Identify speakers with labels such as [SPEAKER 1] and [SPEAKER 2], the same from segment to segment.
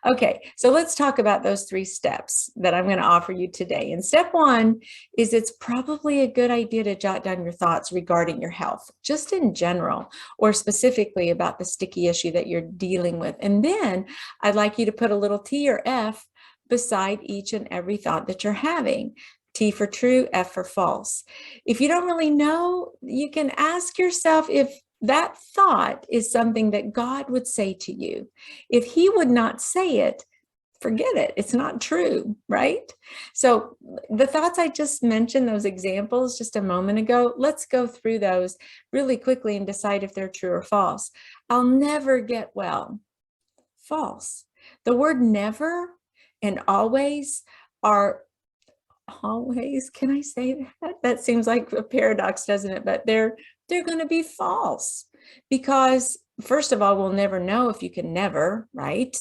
[SPEAKER 1] Okay, so let's talk about those 3 steps that I'm going to offer you today. And step 1 is it's probably a good idea to jot down your thoughts regarding your health, just in general, or specifically about the sticky issue that you're dealing with. And then I'd like you to put a little T or F beside each and every thought that you're having. T for true, F for false. If you don't really know, you can ask yourself if that thought is something that God would say to you. If he would not say it, forget it. It's not true, right? So the thoughts I just mentioned, those examples just a moment ago, let's go through those really quickly and decide if they're true or false. I'll never get well. False. The word never and always are always, can I say that? That seems like a paradox, doesn't it? But they're going to be false because first of all, we'll never know if you can never, right?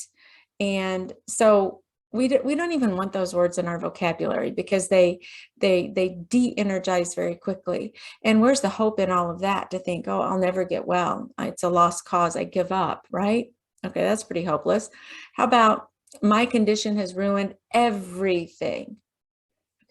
[SPEAKER 1] And so we don't even want those words in our vocabulary because they de-energize very quickly. And where's the hope in all of that to think, oh, I'll never get well. It's a lost cause. I give up, right? Okay, that's pretty hopeless. How about my condition has ruined everything?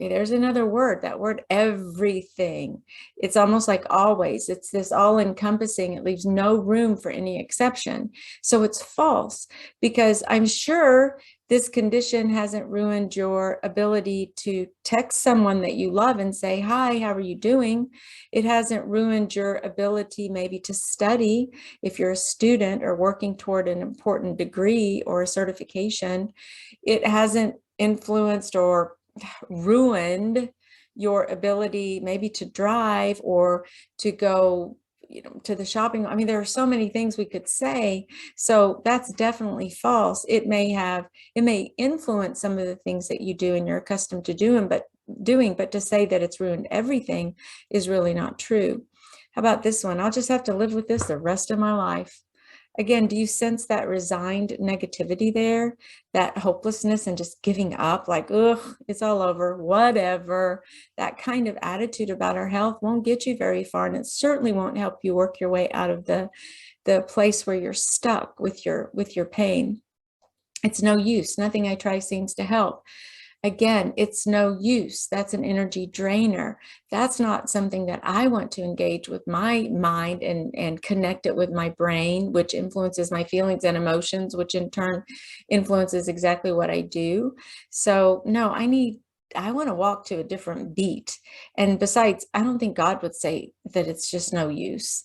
[SPEAKER 1] Okay, there's another word, that word everything. It's almost like always. It's this all-encompassing. It leaves no room for any exception. So it's false because I'm sure this condition hasn't ruined your ability to text someone that you love and say, hi, how are you doing? It hasn't ruined your ability maybe to study if you're a student or working toward an important degree or a certification. It hasn't influenced or ruined your ability maybe to drive or to go to the shopping. I mean, there are so many things we could say. So that's definitely false. It may influence some of the things that you do and you're accustomed to doing, but to say that it's ruined everything is really not true. How about this one? I'll just have to live with this the rest of my life. Again, do you sense that resigned negativity there, that hopelessness and just giving up, like, ugh, it's all over, whatever? That kind of attitude about our health won't get you very far, and it certainly won't help you work your way out of the place where you're stuck with your pain. It's no use. Nothing I try seems to help. Again, it's no use. That's an energy drainer. That's not something that I want to engage with my mind and connect it with my brain, which influences my feelings and emotions, which in turn influences exactly what I do. So no, I want to walk to a different beat. And besides, I don't think God would say that it's just no use.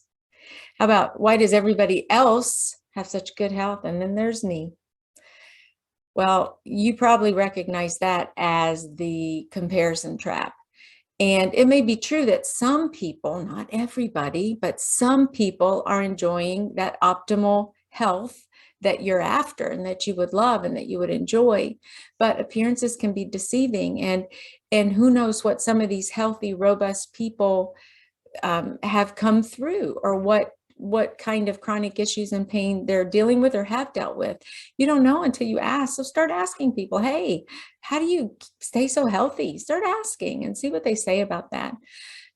[SPEAKER 1] How about, why does everybody else have such good health and then there's me? Well, you probably recognize that as the comparison trap. And it may be true that some people, not everybody, but some people are enjoying that optimal health that you're after and that you would love and that you would enjoy. But appearances can be deceiving. And who knows what some of these healthy, robust people have come through, or what kind of chronic issues and pain they're dealing with or have dealt with. You don't know until you ask. So start asking people, hey, how do you stay so healthy? Start asking and see what they say about that.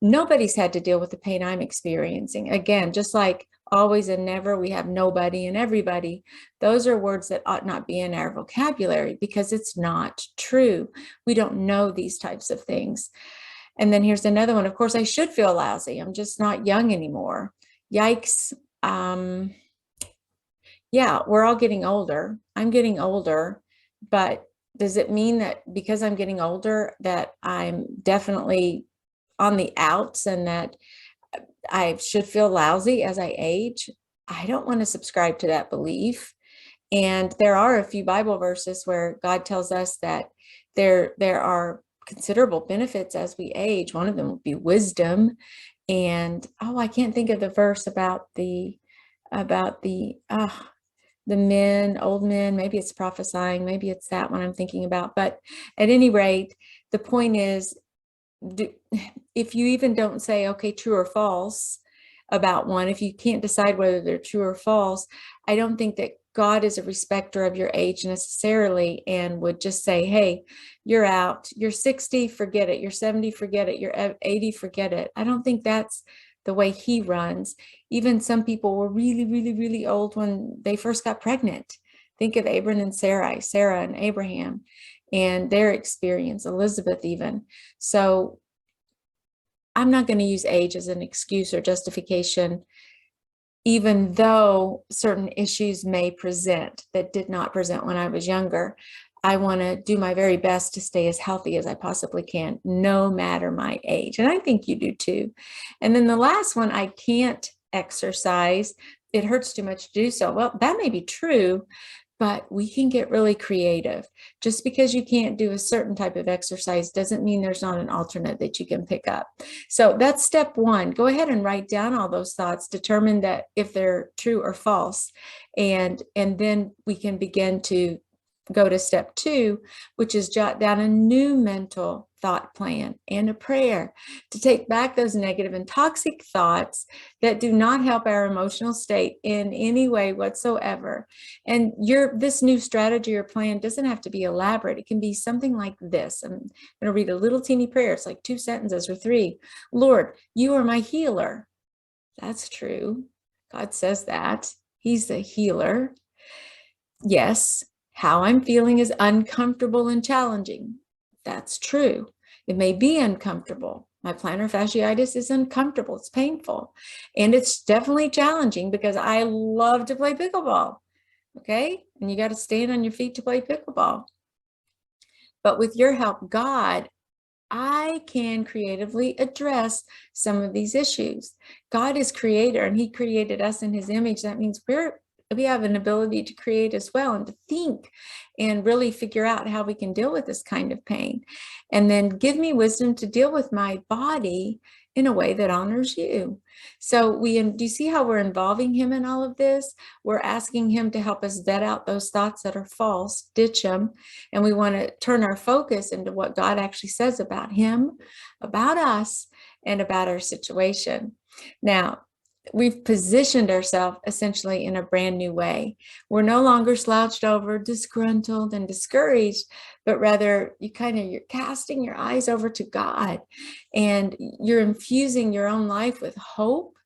[SPEAKER 1] Nobody's had to deal with the pain I'm experiencing. Again, just like always and never, we have nobody and everybody. Those are words that ought not be in our vocabulary because it's not true. We don't know these types of things. And then here's another one. Of course, I should feel lousy. I'm just not young anymore. Yikes. Yeah, we're all getting older. I'm getting older, but does it mean that because I'm getting older that I'm definitely on the outs and that I should feel lousy as I age? I don't want to subscribe to that belief. And there are a few Bible verses where God tells us that there are considerable benefits as we age. One of them would be wisdom. And I can't think of the verse about the men, old men. Maybe it's prophesying. Maybe it's that one I'm thinking about. But at any rate, the point is, if you even don't say, okay, true or false about one, if you can't decide whether they're true or false, I don't think that God is a respecter of your age necessarily and would just say, hey, you're out, you're 60, forget it, you're 70, forget it, you're 80, forget it. I don't think that's the way he runs. Even some people were really, really, really old when they first got pregnant. Think of Abram and Sarai, Sarah and Abraham, and their experience, Elizabeth even. So I'm not going to use age as an excuse or justification, even though certain issues may present that did not present when I was younger. I want to do my very best to stay as healthy as I possibly can, no matter my age. And I think you do too. And then the last one, I can't exercise. It hurts too much to do so. Well, that may be true, but we can get really creative. Just because you can't do a certain type of exercise doesn't mean there's not an alternate that you can pick up. So that's step one. Go ahead and write down all those thoughts, determine that if they're true or false, and then we can begin to go to step two, which is jot down a new mental thought plan and a prayer to take back those negative and toxic thoughts that do not help our emotional state in any way whatsoever. And this new strategy or plan doesn't have to be elaborate. It can be something like this. I'm going to read a little teeny prayer. It's like 2 sentences or 3. Lord, you are my healer. That's true. God says that. He's the healer. Yes, how I'm feeling is uncomfortable and challenging. That's true. It may be uncomfortable. My plantar fasciitis is uncomfortable. It's painful. And it's definitely challenging because I love to play pickleball. Okay? And you got to stand on your feet to play pickleball. But with your help, God, I can creatively address some of these issues. God is creator and he created us in his image. That means we have an ability to create as well and to think and really figure out how we can deal with this kind of pain. And then give me wisdom to deal with my body in a way that honors you. So do you see how we're involving him in all of this? We're asking him to help us vet out those thoughts that are false, ditch them. And we want to turn our focus into what God actually says about him, about us, and about our situation. Now, we've positioned ourselves essentially in a brand new way. We're no longer slouched over, disgruntled and discouraged, but rather you're casting your eyes over to God and you're infusing your own life with hope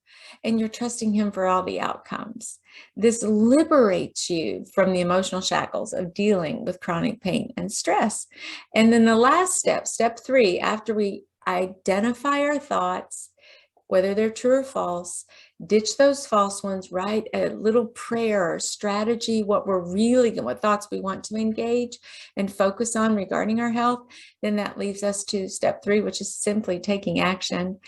[SPEAKER 1] and you're trusting him for all the outcomes. This liberates you from the emotional shackles of dealing with chronic pain and stress. And then the last step, step 3, after we identify our thoughts, whether they're true or false, ditch those false ones, write a little prayer or strategy, what thoughts we want to engage and focus on regarding our health. Then that leaves us to step 3, which is simply taking action.